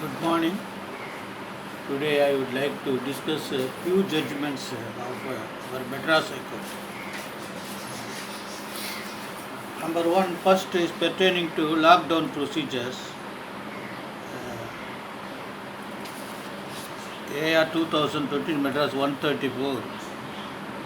Good morning. Today I would like to discuss a few judgments of our Madras High Court. Number one, first is pertaining to lockdown procedures. AR 2013 Madras 134.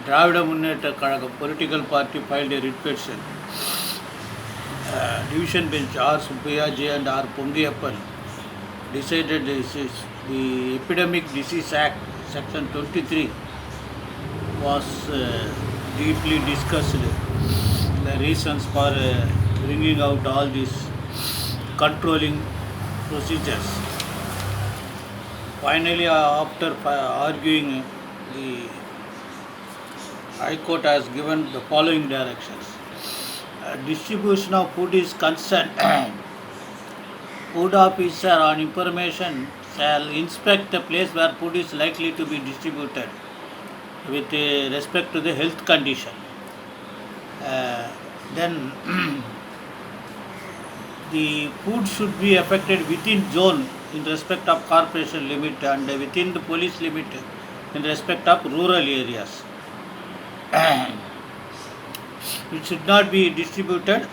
Dravida Munneta Kazhagam political party filed a writ petition. Division bench R. Subbaiah J and R. Pongiyappan decided the Epidemic Disease Act section 23 was deeply discussed. The reasons for bringing out all these controlling procedures. Finally, after arguing, the High Court has given the following directions. Distribution of food is concerned. Food officer on information shall inspect the place where food is likely to be distributed with respect to the health condition. Then the food should be affected within zone in respect of corporation limit and within the police limit in respect of rural areas. It should not be distributed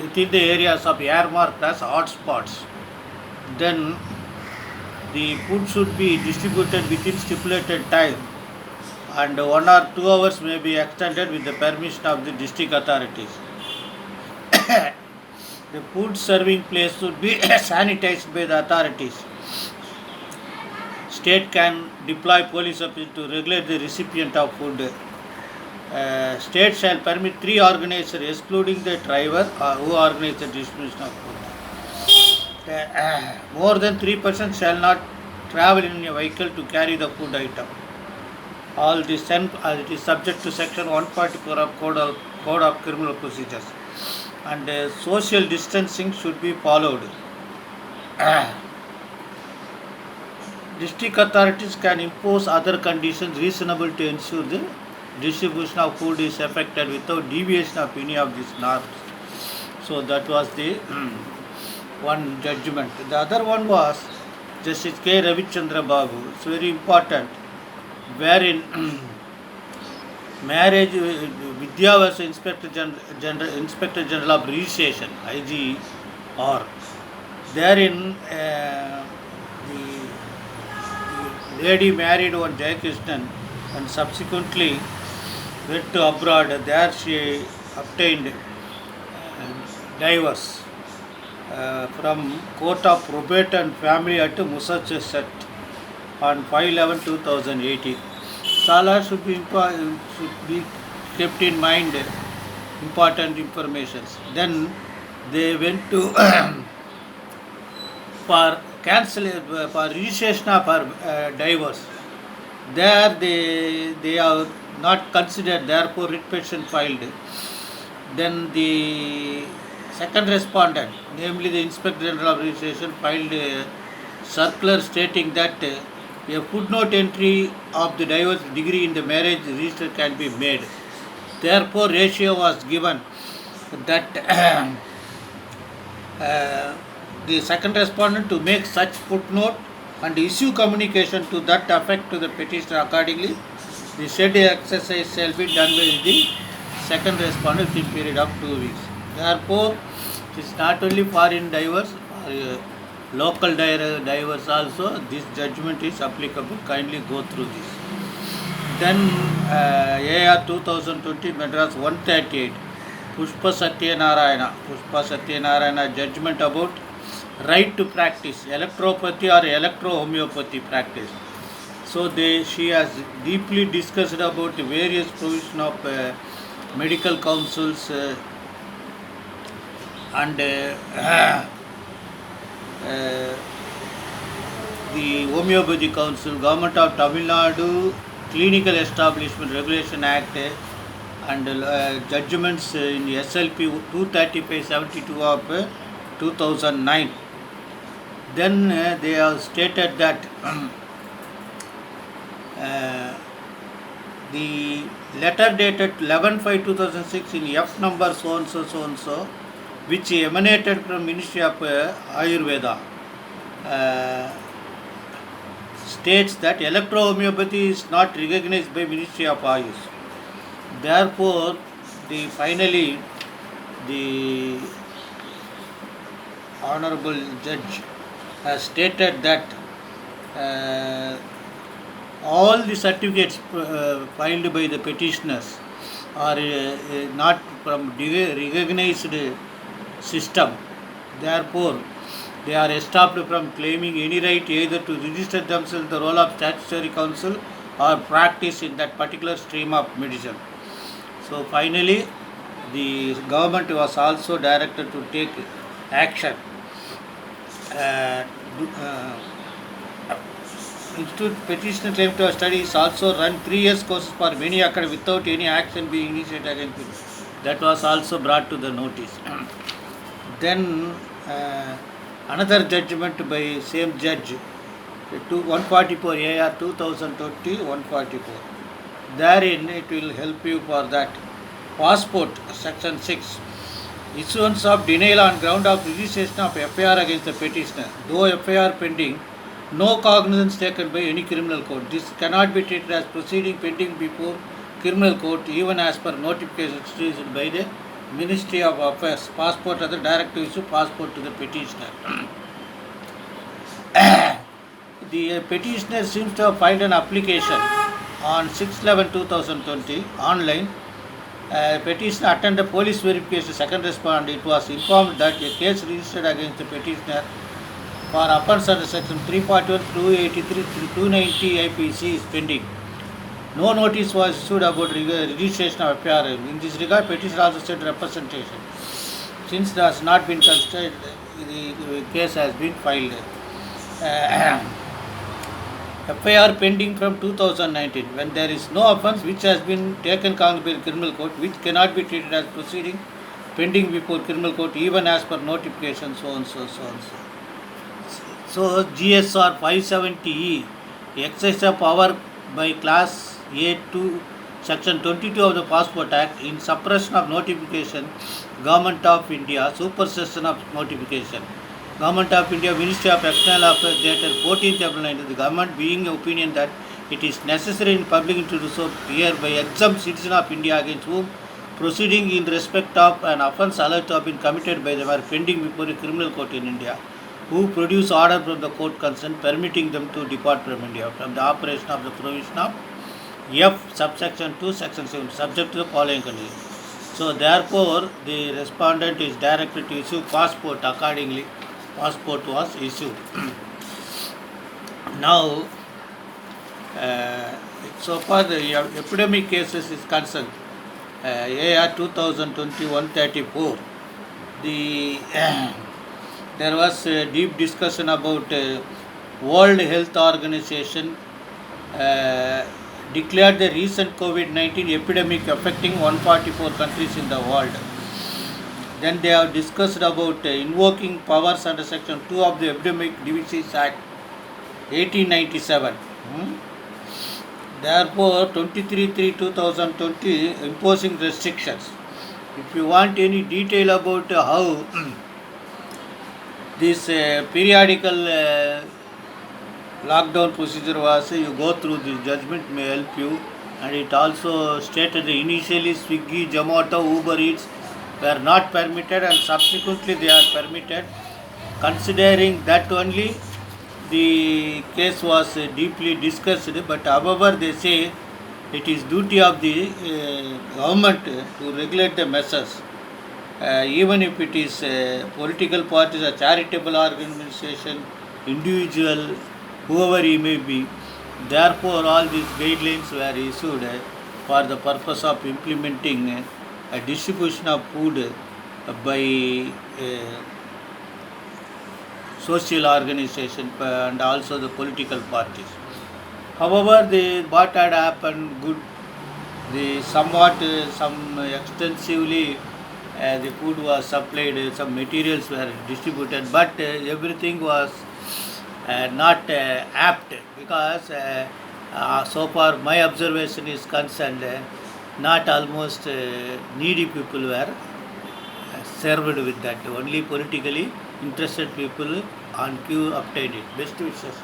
within the areas of earmarked as hotspots. Then the food should be distributed within stipulated time and 1 or 2 hours may be extended with the permission of the district authorities. The food serving place should be sanitized by the authorities. State can deploy police officers to regulate the recipient of food. State shall permit 3 organizers excluding the driver who organize the distribution of food. More than 3 persons shall not travel in a vehicle to carry the food item. All this it is subject to section 144 of Code of Criminal Procedures. And social distancing should be followed. District authorities can impose other conditions reasonable to ensure the distribution of food is effected without deviation of any of these norms. So that was the one judgment. The other one was Justice K. Ravichandra Babu. It's very important, wherein marriage Vidya was Inspector General of Registration IGR. Therein the lady married one Jayakrishnan and subsequently went to abroad. There she obtained divorce from Court of Probate and Family at Massachusetts on 5/11/2018. Sala should be kept in mind important information. Then they went to for for registration of her divorce. There they are not considered, therefore writ petition filed. Then the second respondent, namely the Inspector General of Registration, filed a circular stating that a footnote entry of the divorce degree in the marriage register can be made. Therefore, ratio was given that the second respondent to make such footnote and issue communication to that effect to the petitioner. Accordingly, the said exercise shall be done by the second respondent in period of 2 weeks. Therefore, it is not only foreign divorce, for local divorce also, this judgment is applicable. Kindly go through this. Then AR 2020 Madras 138, Pushpa Satyanarayana judgment about right to practice electropathy or electro-homeopathy practice. So she has deeply discussed about the various provision of medical councils and the Homeopathy Council, Government of Tamil Nadu Clinical Establishment Regulation Act and judgments in SLP 235/72 of 2009. Then they have stated that the letter dated 11/5/2006 in F number so and so, which emanated from Ministry of Ayurveda, uh, states that electrohomeopathy is not recognized by Ministry of Ayush. Therefore, finally the honorable judge has stated that uh, all the certificates filed by the petitioners are not from recognized system. Therefore, they are stopped from claiming any right either to register themselves in the role of statutory counsel or practice in that particular stream of medicine. So finally, the government was also directed to take action. Uh, Institute petitioner claim to have studies also run 3 years courses for many academics without any action being initiated against him. That was also brought to the notice. Then another judgment by same judge, 144 AR 2020 144. Therein it will help you for that. Passport section 6. Issuance of denial on ground of registration of FIR against the petitioner. Though FIR pending, no cognizance taken by any criminal court. This cannot be treated as proceeding pending before criminal court even as per notification issued by the Ministry of Affairs. Passport as the direct to issue passport to the petitioner. The petitioner seems to have filed an application on 6/11/2020 online. Petitioner attended police verification. Second respondent, it was informed that a case registered against the petitioner for offence under section 341, 283, 290 IPC is pending. No notice was issued about registration of FIR. In this regard, petitioner also said representation. Since there has not been considered, the case has been filed. FIR pending from 2019, when there is no offence which has been taken count by the criminal court, which cannot be treated as proceeding pending before criminal court even as per notification, so and so, so and so. So GSR 570E, exercise of power by class A to section 22 of the Passport Act in suppression of notification, Government of India, supersession of notification. Government of India, Ministry of External Affairs, dated 14th April 19, the government being of opinion that it is necessary in public interest to hereby exempt citizen of India against whom proceeding in respect of an offence alleged to have been committed by them are pending before a criminal court in India, who produce order from the court concerned permitting them to depart from India from the operation of the provision of F subsection 2 section 7 subject to the following conditions. So therefore the respondent is directed to issue passport. Accordingly, passport was issued. Now, so far the epidemic cases is concerned, AR 2020-134, there was a deep discussion about World Health Organization declared the recent COVID-19 epidemic affecting 144 countries in the world. Then they have discussed about invoking powers under section 2 of the Epidemic Diseases Act 1897. Therefore, 23/3/2020 imposing restrictions. If you want any detail about how this periodical lockdown procedure was, you go through this judgment, may help you. And it also stated that initially Swiggy, Zomato, Uber Eats were not permitted and subsequently they are permitted. Considering that only, the case was deeply discussed, but however they say it is duty of the government to regulate the measures, even if it is political parties, a charitable organization, individual, whoever he may be. Therefore all these guidelines were issued for the purpose of implementing a distribution of food by social organization and also the political parties. However, what had happened good, some extensively the food was supplied, some materials were distributed, but everything was not apt, because so far my observation is concerned, not almost needy people were served with that, only politically interested people on queue obtain it. Best wishes.